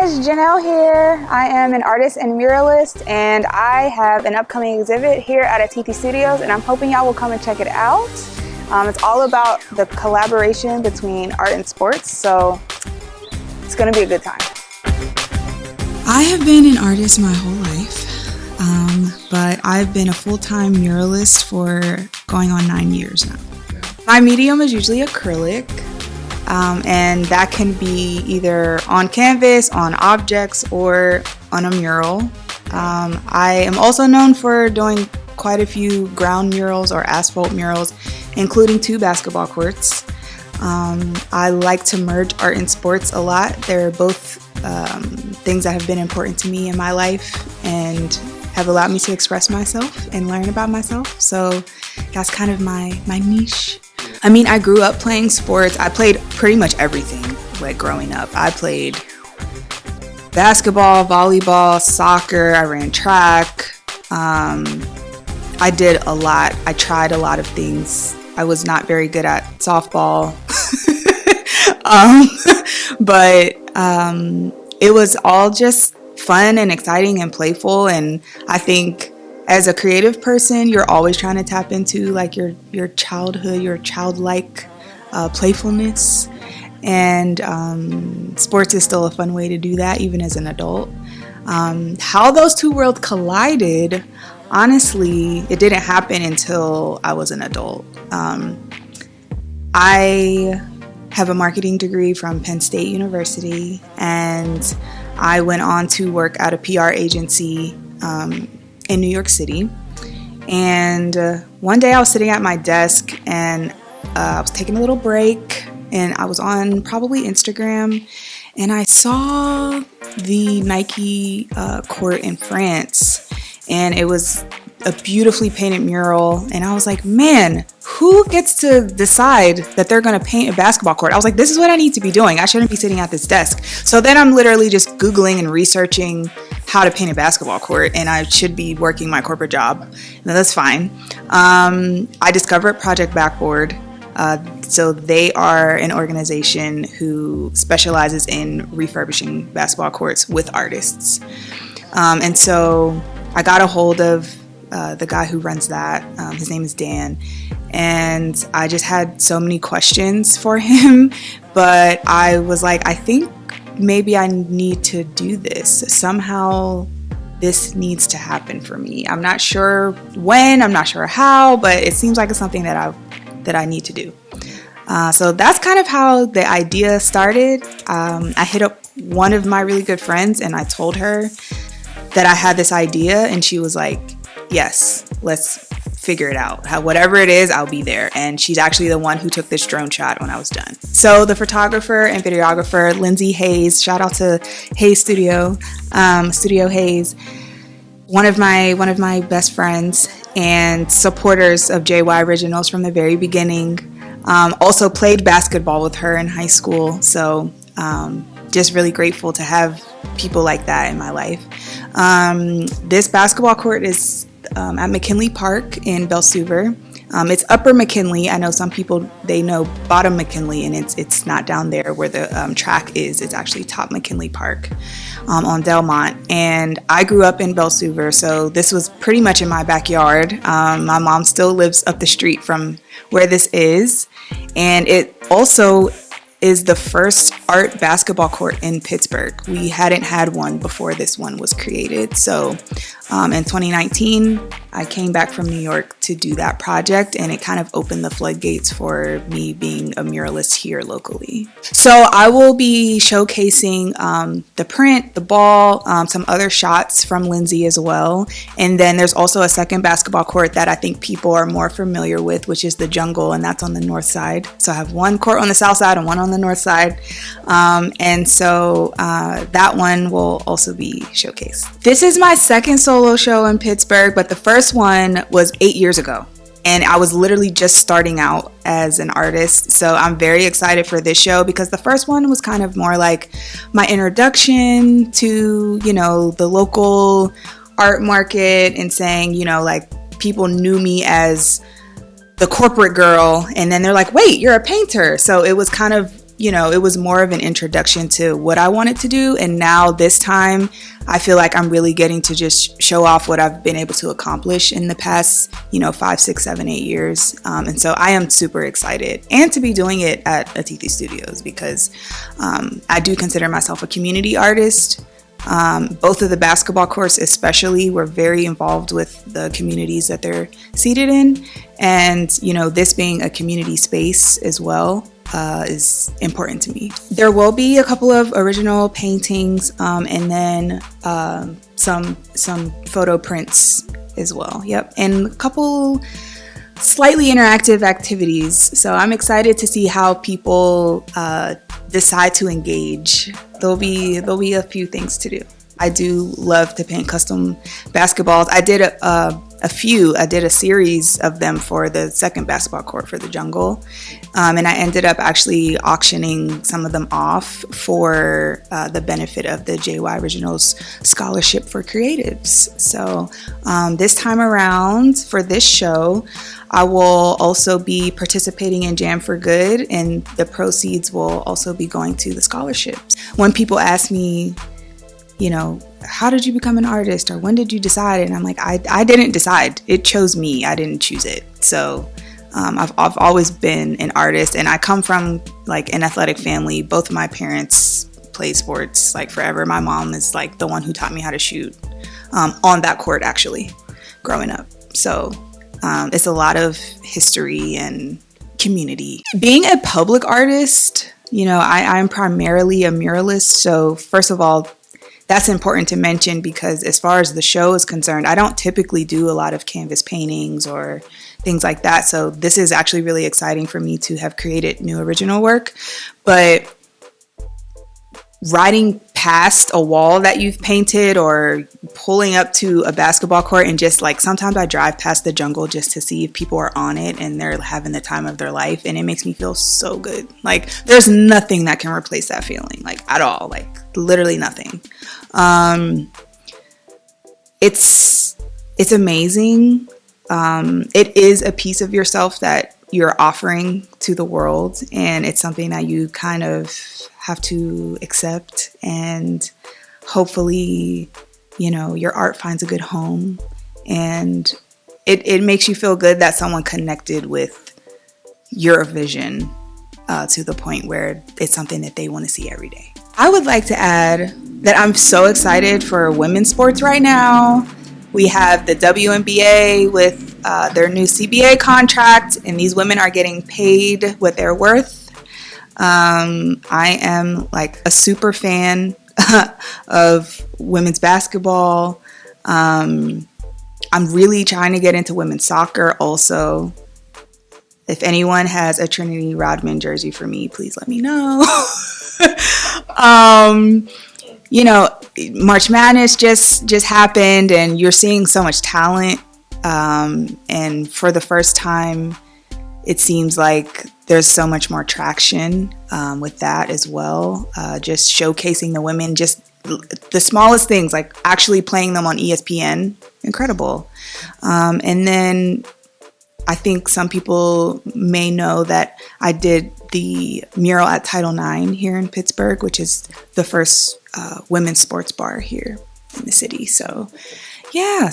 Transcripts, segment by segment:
guys, Janel here. I am an artist and muralist, and I have an upcoming exhibit here at Atithi Studios, and I'm hoping y'all will come and check it out. It's all about the collaboration between art and sports, so it's gonna be a good time. I have been an artist my whole life, but I've been a full-time muralist for going on 9 years now. My medium is usually acrylic. And that can be either on canvas, on objects, or on a mural. I am also known for doing quite a few ground murals or asphalt murals, including 2 basketball courts. I like to merge art and sports a lot. They're both things that have been important to me in my life and have allowed me to express myself and learn about myself. So that's kind of my niche. I mean, I grew up playing sports. I played pretty much everything, like growing up. I played basketball, volleyball, soccer. I ran track. I did a lot. I tried a lot of things. I was not very good at softball. But it was all just fun and exciting and playful. And I think as a creative person, you're always trying to tap into like your childhood, your childlike playfulness. And sports is still a fun way to do that, even as an adult. How those two worlds collided, honestly, it didn't happen until I was an adult. I have a marketing degree from Penn State University, and I went on to work at a PR agency in New York City. And one day I was sitting at my desk and I was taking a little break, and I was on probably Instagram, and I saw the Nike court in France, and it was a beautifully painted mural, and I was like, man, who gets to decide that they're going to paint a basketball court? I was like, this is what I need to be doing. I shouldn't be sitting at this desk. So then I'm literally just Googling and researching how to paint a basketball court, and I should be working my corporate job. No, that's fine. I discovered Project Backboard. So they are an organization who specializes in refurbishing basketball courts with artists. And so I got a hold of the guy who runs that. His name is Dan. And I just had so many questions for him, but I was like, I think maybe I need to do this. Somehow this needs to happen for me. I'm not sure when, I'm not sure how, but it seems like it's something that I need to do. So that's kind of how the idea started. I hit up one of my really good friends and I told her that I had this idea, and she was like, yes, let's figure it out. Whatever it is, I'll be there. And she's actually the one who took this drone shot when I was done. So the photographer and videographer, Lindsay Hayes, shout out to Hayes Studio Hayes, one of my best friends and supporters of JY Originals from the very beginning. Also played basketball with her in high school. So just really grateful to have people like that in my life. This basketball court is at McKinley Park in Belsuver. It's Upper McKinley. I know some people, they know Bottom McKinley, and it's not down there where the track is. It's actually Top McKinley Park on Delmont. And I grew up in Belsuver, so this was pretty much in my backyard. My mom still lives up the street from where this is. And it also is the first art basketball court in Pittsburgh. We hadn't had one before this one was created. So in 2019, I came back from New York to do that project, and it kind of opened the floodgates for me being a muralist here locally. So I will be showcasing the print, the ball, some other shots from Lindsay as well. And then there's also a second basketball court that I think people are more familiar with, which is the Jungle, and that's on the north side. So I have one court on the south side and one on the north side. And so that one will also be showcased. This is my second solo show in Pittsburgh, but the first one was 8 years ago. And I was literally just starting out as an artist. So I'm very excited for this show because the first one was kind of more like my introduction to, the local art market, and saying, like people knew me as the corporate girl. And then they're like, wait, you're a painter. So it was kind of it was more of an introduction to what I wanted to do. And now this time, I feel like I'm really getting to just show off what I've been able to accomplish in the past, 5, 6, 7, 8 years. And so I am super excited, and to be doing it at Atithi Studios, because I do consider myself a community artist. Both of the basketball courts especially were very involved with the communities that they're seated in. And, this being a community space as well is important to me. There will be a couple of original paintings and then some photo prints as well. Yep. And a couple slightly interactive activities. So I'm excited to see how people decide to engage. There'll be a few things to do. I do love to paint custom basketballs. I did I did a series of them for the second basketball court for the Jungle. And I ended up actually auctioning some of them off for the benefit of the JY Originals Scholarship for Creatives. So this time around for this show, I will also be participating in Jam for Good, and the proceeds will also be going to the scholarships. When people ask me, how did you become an artist, or when did you decide? And I'm like, I didn't decide. It chose me. I didn't choose it. So I've always been an artist, and I come from like an athletic family. Both of my parents play sports like forever. My mom is like the one who taught me how to shoot on that court actually growing up. So it's a lot of history and community. Being a public artist, I'm primarily a muralist. So first of all, that's important to mention, because as far as the show is concerned, I don't typically do a lot of canvas paintings or things like that. So this is actually really exciting for me to have created new original work. But riding past a wall that you've painted, or pulling up to a basketball court, and just like sometimes I drive past the Jungle just to see if people are on it and they're having the time of their life, and it makes me feel so good. Like there's nothing that can replace that feeling, like at all, like literally nothing. It's amazing. It is a piece of yourself that you're offering to the world, and it's something that you kind of have to accept, and hopefully, your art finds a good home, and it makes you feel good that someone connected with your vision to the point where it's something that they want to see every day. I would like to add that I'm so excited for women's sports right now. We have the WNBA with their new CBA contract, and these women are getting paid what they're worth. I am like a super fan of women's basketball. I'm really trying to get into women's soccer also. If anyone has a Trinity Rodman jersey for me, please let me know. March Madness just happened, and you're seeing so much talent. And for the first time, it seems like there's so much more traction with that as well. Just showcasing the women, just the smallest things, like actually playing them on ESPN. Incredible. And then I think some people may know that I did the mural at Title IX here in Pittsburgh, which is the first women's sports bar here in the city. So, yeah,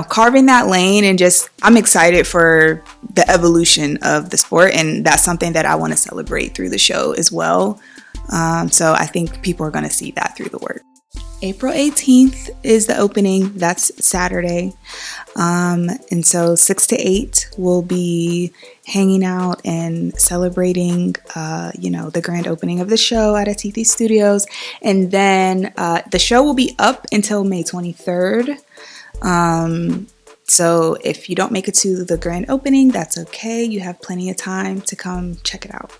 carving that lane, and just I'm excited for the evolution of the sport, and that's something that I want to celebrate through the show as well. So I think people are going to see that through the work. April 18th is the opening. That's Saturday. And so 6 to 8 we'll be hanging out and celebrating, the grand opening of the show at Atithi Studios. And then the show will be up until May 23rd. So if you don't make it to the grand opening, that's okay. You have plenty of time to come check it out.